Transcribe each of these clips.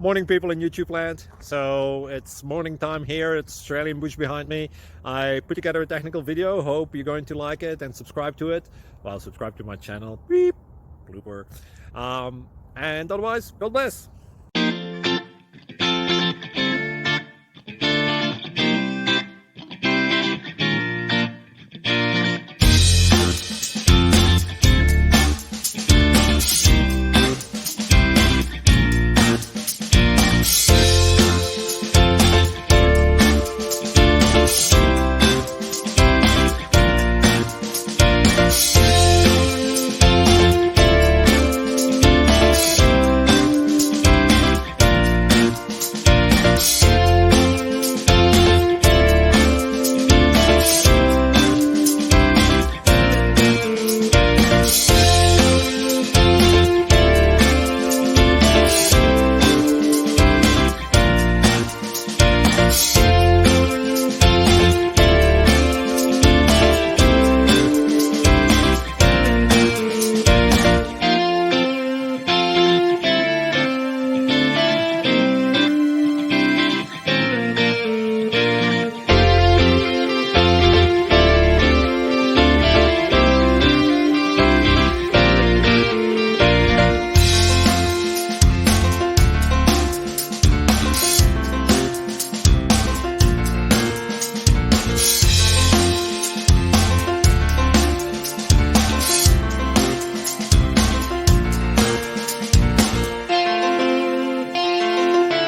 Morning, people in YouTube land. So it's morning time here. It's Australian bush behind me. I put together a technical video. Hope you're going to like it and subscribe to it. Well, subscribe to my channel. Beep, blooper. And otherwise, God bless.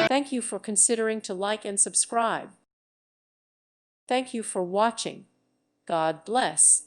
Thank you for considering to like and subscribe. Thank you for watching. God bless.